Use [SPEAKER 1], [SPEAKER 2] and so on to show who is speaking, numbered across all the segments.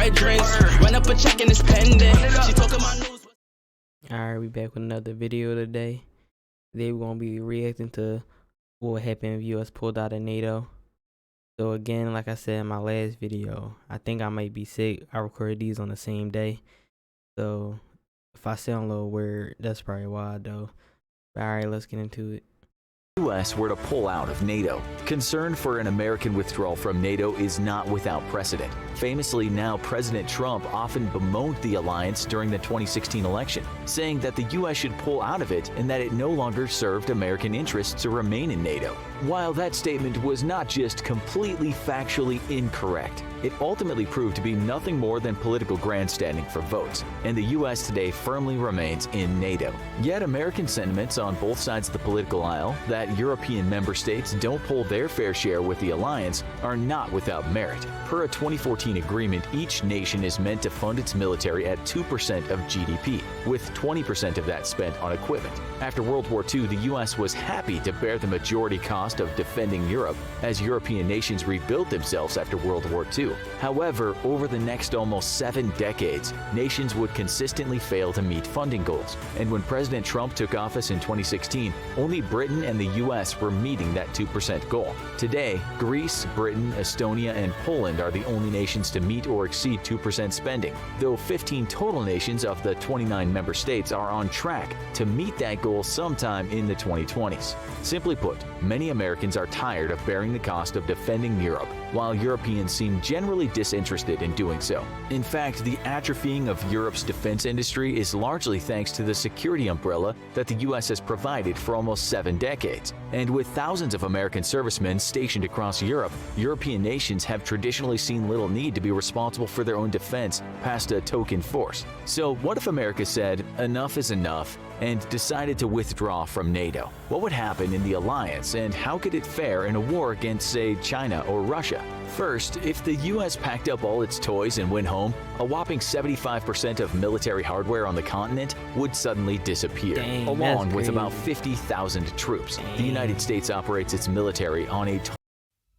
[SPEAKER 1] buy drinks. Run up a check and it's pending. She talking my news.
[SPEAKER 2] Alright, we back with another video today. Today we're gonna be reacting to what would happen if US pulled out of NATO. So again, like I said in my last video, I think I might be sick. I recorded these on the same day. So if I sound a little weird, that's probably why though. But alright, let's get into it.
[SPEAKER 3] U.S. were to pull out of NATO. Concern for an American withdrawal from NATO is not without precedent. Famously, now President Trump often bemoaned the alliance during the 2016 election, saying that the U.S. should pull out of it and that it no longer served American interests to remain in NATO. While that statement was not just completely factually incorrect, it ultimately proved to be nothing more than political grandstanding for votes, and the U.S. today firmly remains in NATO. Yet American sentiments on both sides of the political aisle that European member states don't pull their fair share with the alliance are not without merit. Per a 2014 agreement, each nation is meant to fund its military at 2% of GDP, with 20% of that spent on equipment. After World War II, the U.S. was happy to bear the majority cost of defending Europe as European nations rebuilt themselves after World War II. However, over the next almost 7 decades, nations would consistently fail to meet funding goals. And when President Trump took office in 2016, only Britain and the U.S. were meeting that 2% goal. Today, Greece, Britain, Estonia, and Poland are the only nations to meet or exceed 2% spending, though 15 total nations of the 29 member states are on track to meet that goal sometime in the 2020s. Simply put, many Americans are tired of bearing the cost of defending Europe, while Europeans seem generally disinterested in doing so. In fact, the atrophying of Europe's defense industry is largely thanks to the security umbrella that the U.S. has provided for almost 7 decades. And with thousands of American servicemen stationed across Europe, European nations have traditionally seen little need to be responsible for their own defense past a token force. So what if America said, enough is enough, and decided to withdraw from NATO? What would happen in the alliance, and how could it fare in a war against, say, China or Russia? First, if the U.S. packed up all its toys and went home, a whopping 75% of military hardware on the continent would suddenly disappear, along with about 50,000 troops. The United States operates its military on a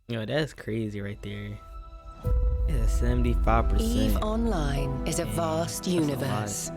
[SPEAKER 2] Yo, that's crazy right there. It's 75%.
[SPEAKER 4] EVE Online is a vast universe.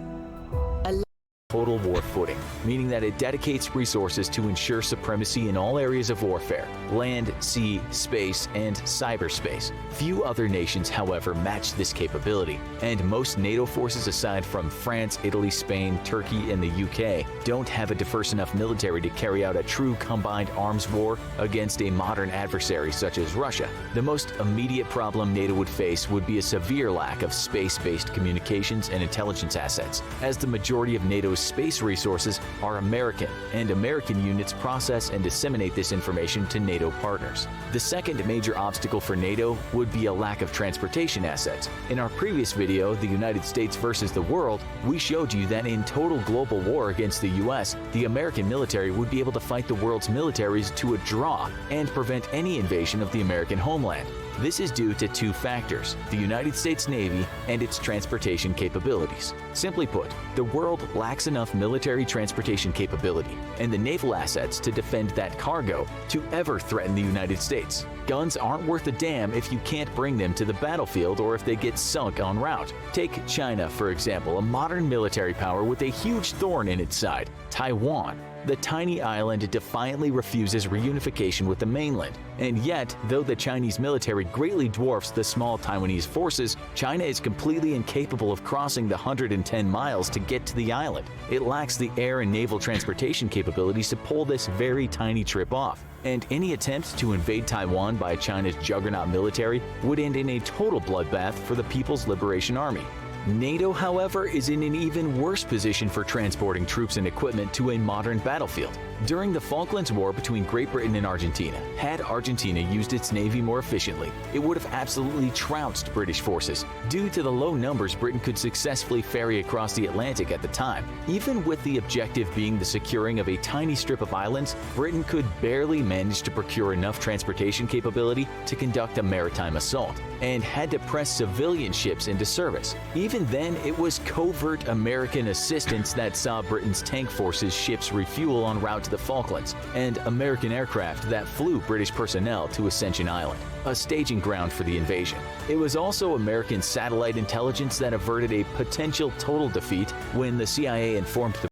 [SPEAKER 3] total war footing, meaning that it dedicates resources to ensure supremacy in all areas of warfare: land, sea, space, and cyberspace. Few other nations, however, match this capability, and most NATO forces aside from France, Italy, Spain, Turkey, and the UK don't have a diverse enough military to carry out a true combined arms war against a modern adversary such as Russia. The most immediate problem NATO would face would be a severe lack of space-based communications and intelligence assets, as the majority of NATO's space resources are American, and American units process and disseminate this information to NATO partners. The second major obstacle for NATO would be a lack of transportation assets. In our previous video, The United States versus the World, we showed you that in total global war against the US, the American military would be able to fight the world's militaries to a draw and prevent any invasion of the American homeland. This is due to 2 factors: the United States Navy and its transportation capabilities. Simply put, the world lacks enough military transportation capability and the naval assets to defend that cargo to ever threaten the United States. Guns aren't worth a damn if you can't bring them to the battlefield or if they get sunk en route. Take China, for example, a modern military power with a huge thorn in its side: Taiwan. The tiny island defiantly refuses reunification with the mainland. And yet, though the Chinese military greatly dwarfs the small Taiwanese forces, China is completely incapable of crossing the 110 miles to get to the island. It lacks the air and naval transportation capabilities to pull this very tiny trip off. And any attempt to invade Taiwan by China's juggernaut military would end in a total bloodbath for the People's Liberation Army. NATO, however, is in an even worse position for transporting troops and equipment to a modern battlefield. During the Falklands War between Great Britain and Argentina, had Argentina used its navy more efficiently, it would have absolutely trounced British forces. Due to the low numbers Britain could successfully ferry across the Atlantic at the time, even with the objective being the securing of a tiny strip of islands, Britain could barely manage to procure enough transportation capability to conduct a maritime assault, and had to press civilian ships into service. Even even then, it was covert American assistance that saw Britain's tank forces ships refuel en route to the Falklands, and American aircraft that flew British personnel to Ascension Island, a staging ground for the invasion. It was also American satellite intelligence that averted a potential total defeat when the CIA informed the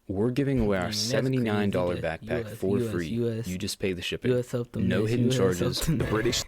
[SPEAKER 5] We're giving away our
[SPEAKER 2] Dang, that's
[SPEAKER 5] $79
[SPEAKER 2] crazy.
[SPEAKER 5] backpack
[SPEAKER 2] US,
[SPEAKER 5] for
[SPEAKER 2] US,
[SPEAKER 5] free.
[SPEAKER 2] US.
[SPEAKER 5] You just pay the shipping.
[SPEAKER 2] US helped them.
[SPEAKER 5] No hidden
[SPEAKER 2] US
[SPEAKER 5] charges.
[SPEAKER 2] helped them.
[SPEAKER 3] British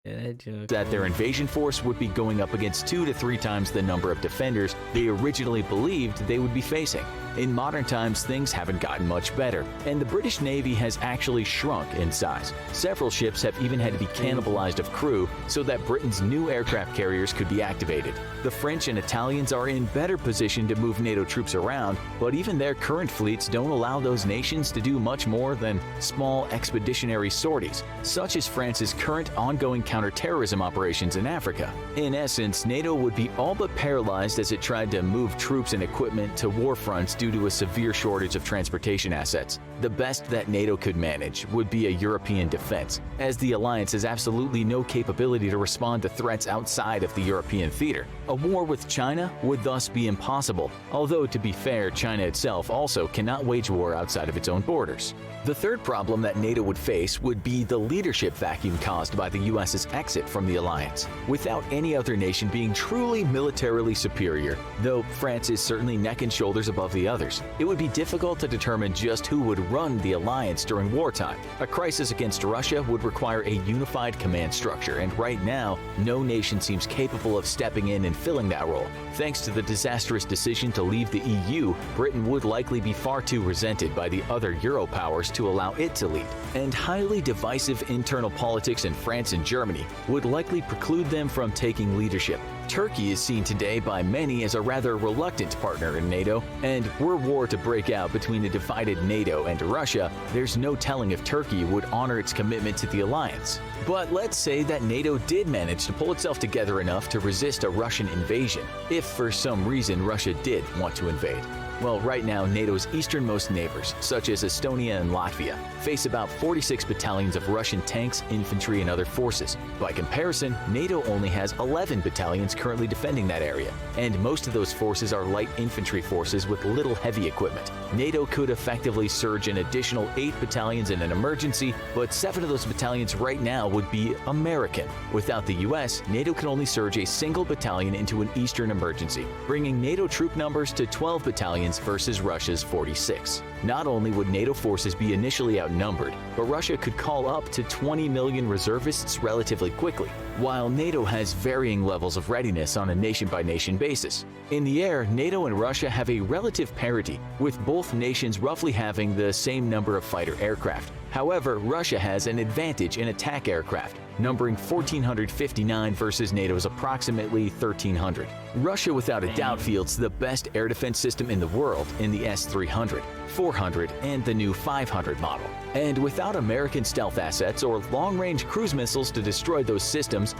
[SPEAKER 2] Yeah, that joke.
[SPEAKER 3] that their invasion force would be going up against 2 to 3 times the number of defenders they originally believed they would be facing. In modern times, things haven't gotten much better, and the British Navy has actually shrunk in size. Several ships have even had to be cannibalized of crew so that Britain's new aircraft carriers could be activated. The French and Italians are in better position to move NATO troops around, but even their current fleets don't allow those nations to do much more than small expeditionary sorties, such as France's current ongoing counterterrorism operations in Africa. In essence, NATO would be all but paralyzed as it tried to move troops and equipment to war fronts due to a severe shortage of transportation assets. The best that NATO could manage would be a European defense, as the alliance has absolutely no capability to respond to threats outside of the European theater. A war with China would thus be impossible, although to be fair, China itself also cannot wage war outside of its own borders. The third problem that NATO would face would be the leadership vacuum caused by the US's exit from the alliance. Without any other nation being truly militarily superior, though France is certainly neck and shoulders above the others, it would be difficult to determine just who would run the alliance during wartime. A crisis against Russia would require a unified command structure, and right now, no nation seems capable of stepping in and filling that role. Thanks to the disastrous decision to leave the EU, Britain would likely be far too resented by the other Euro powers to allow it to lead, and highly divisive internal politics in France and Germany would likely preclude them from taking leadership. Turkey is seen today by many as a rather reluctant partner in NATO, and were war to break out between a divided NATO and Russia, there's no telling if Turkey would honor its commitment to the alliance. But let's say that NATO did manage to pull itself together enough to resist a Russian invasion, if for some reason Russia did want to invade. Well, right now, NATO's easternmost neighbors, such as Estonia and Latvia, face about 46 battalions of Russian tanks, infantry, and other forces. By comparison, NATO only has 11 battalions currently defending that area, and most of those forces are light infantry forces with little heavy equipment. NATO could effectively surge an additional 8 battalions in an emergency, but 7 of those battalions right now would be American. Without the US, NATO can only surge a single battalion into an eastern emergency, bringing NATO troop numbers to 12 battalions versus Russia's 46. Not only would NATO forces be initially outnumbered, but Russia could call up to 20 million reservists relatively quickly, while NATO has varying levels of readiness on a nation-by-nation basis. In the air, NATO and Russia have a relative parity, with both nations roughly having the same number of fighter aircraft. However, Russia has an advantage in attack aircraft, numbering 1,459 versus NATO's approximately 1,300. Russia without a doubt fields the best air defense system in the world in the S-300, 400, and the new 500 model. And without American stealth assets or long-range cruise missiles to destroy those systems,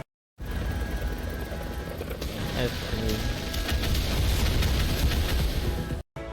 [SPEAKER 2] That's crazy.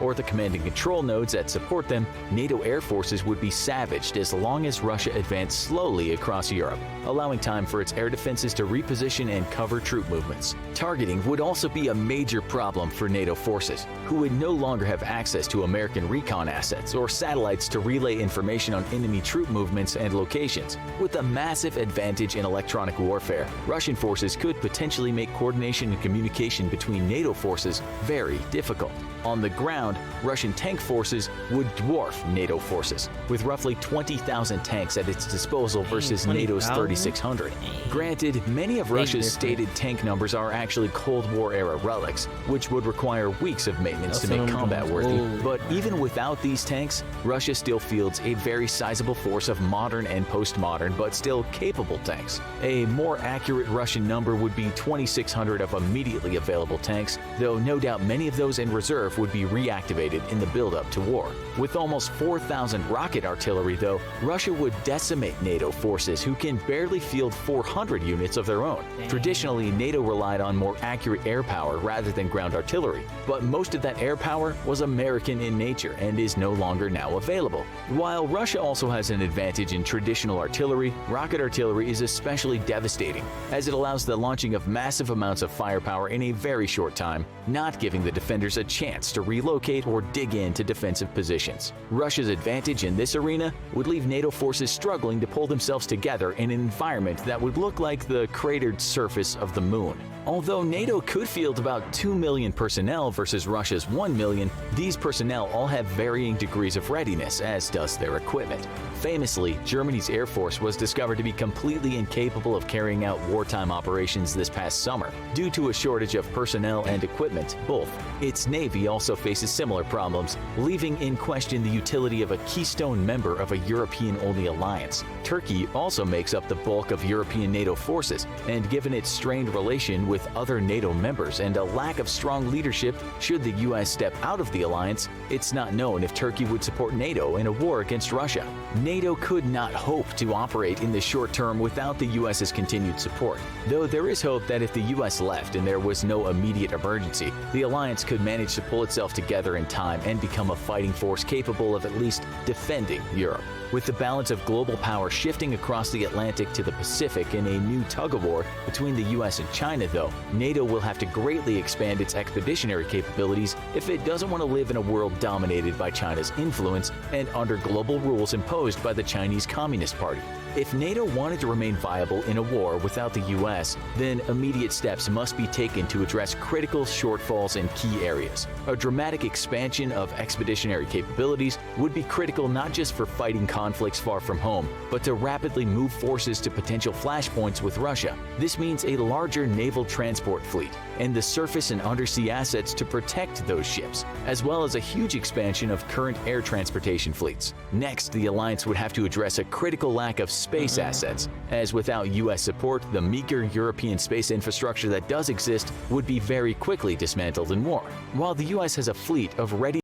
[SPEAKER 3] or the command and control nodes that support them, NATO air forces would be savaged as long as Russia advanced slowly across Europe, allowing time for its air defenses to reposition and cover troop movements. Targeting would also be a major problem for NATO forces, who would no longer have access to American recon assets or satellites to relay information on enemy troop movements and locations. With a massive advantage in electronic warfare, Russian forces could potentially make coordination and communication between NATO forces very difficult. On the ground, Russian tank forces would dwarf NATO forces, with roughly 20,000 tanks at its disposal versus NATO's 3,600. Granted, many of Russia's stated tank numbers are actually Cold War-era relics, which would require weeks of maintenance to make combat worthy. But even without these tanks, Russia still fields a very sizable force of modern and postmodern but still capable tanks. A more accurate Russian number would be 2,600 of immediately available tanks, though no doubt many of those in reserve would be reactivated activated in the build-up to war. With almost 4,000 rocket artillery, though, Russia would decimate NATO forces who can barely field 400 units of their own. Traditionally, NATO relied on more accurate air power rather than ground artillery, but most of that air power was American in nature and is no longer now available. While Russia also has an advantage in traditional artillery, rocket artillery is especially devastating, as it allows the launching of massive amounts of firepower in a very short time, not giving the defenders a chance to relocate or dig into defensive positions. Russia's advantage in this arena would leave NATO forces struggling to pull themselves together in an environment that would look like the cratered surface of the moon. Although NATO could field about 2 million personnel versus Russia's 1 million, these personnel all have varying degrees of readiness, as does their equipment. Famously, Germany's Air Force was discovered to be completely incapable of carrying out wartime operations this past summer, due to a shortage of personnel and equipment, both. Its Navy also faces similar problems, leaving in question the utility of a keystone member of a European-only alliance. Turkey also makes up the bulk of European NATO forces, and given its strained relation with other NATO members and a lack of strong leadership should the US step out of the alliance, it's not known if Turkey would support NATO in a war against Russia. NATO could not hope to operate in the short term without the US's continued support, though there is hope that if the US left and there was no immediate emergency, the alliance could manage to pull itself together in time and become a fighting force capable of at least defending Europe. With the balance of global power shifting across the Atlantic to the Pacific in a new tug-of-war between the US and China, though, NATO will have to greatly expand its expeditionary capabilities if it doesn't want to live in a world dominated by China's influence and under global rules imposed by the Chinese Communist Party. If NATO wanted to remain viable in a war without the US, then immediate steps must be taken to address critical shortfalls in key areas. A dramatic expansion of expeditionary capabilities would be critical not just for fighting conflicts far from home, but to rapidly move forces to potential flashpoints with Russia. This means a larger naval transport fleet and the surface and undersea assets to protect those ships, as well as a huge expansion of current air transportation fleets. Next, the alliance would have to address a critical lack of space assets, as without US support, the meager European space infrastructure that does exist would be very quickly dismantled in war. While the US has a fleet of ready.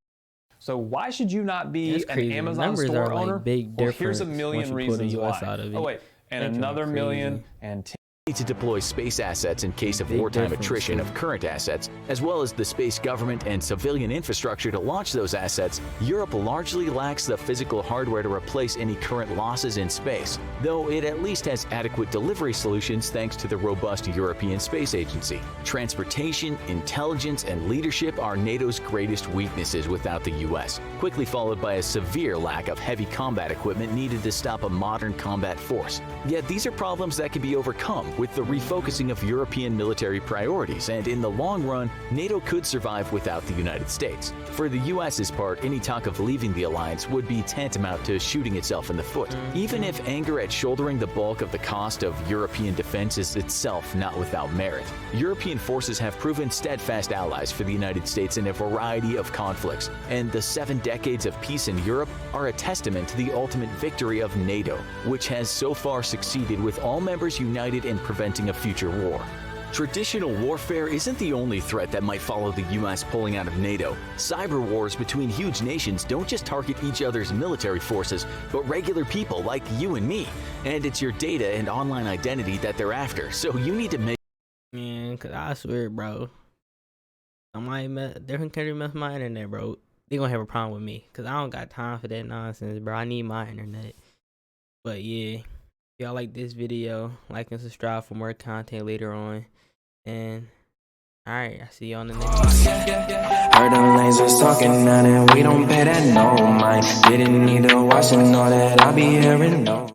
[SPEAKER 6] So why should you not be an Amazon store owner?
[SPEAKER 2] Big
[SPEAKER 6] well, here's a million reasons why. Oh wait, and another million and
[SPEAKER 3] to deploy space assets in case of wartime attrition of current assets, as well as the space government and civilian infrastructure to launch those assets, Europe largely lacks the physical hardware to replace any current losses in space, though it at least has adequate delivery solutions thanks to the robust European Space Agency. Transportation, intelligence, and leadership are NATO's greatest weaknesses without the US, quickly followed by a severe lack of heavy combat equipment needed to stop a modern combat force. Yet these are problems that can be overcome with the refocusing of European military priorities, and in the long run, NATO could survive without the United States. For the US's part, any talk of leaving the alliance would be tantamount to shooting itself in the foot, even if anger at shouldering the bulk of the cost of European defense is itself not without merit. European forces have proven steadfast allies for the United States in a variety of conflicts, and the 7 decades of peace in Europe are a testament to the ultimate victory of NATO, which has so far succeeded with all members united in preventing a future war. Traditional warfare isn't the only threat that might follow the US pulling out of NATO. Cyber wars between huge nations don't just target each other's military forces, but regular people like you and me. And it's your data and online identity that they're after, so you need to make—
[SPEAKER 2] Man, cause I swear, bro, different country mess my internet, bro. They gonna have a problem with me, cause I don't got time for that nonsense, bro. I need my internet. But yeah, if y'all like this video, like and subscribe for more content later on. And alright, I see you on the next one.
[SPEAKER 7] Heard them lanes was talking now, and we don't pay that no mind. Didn't need to watch and know that I'll be hearing no.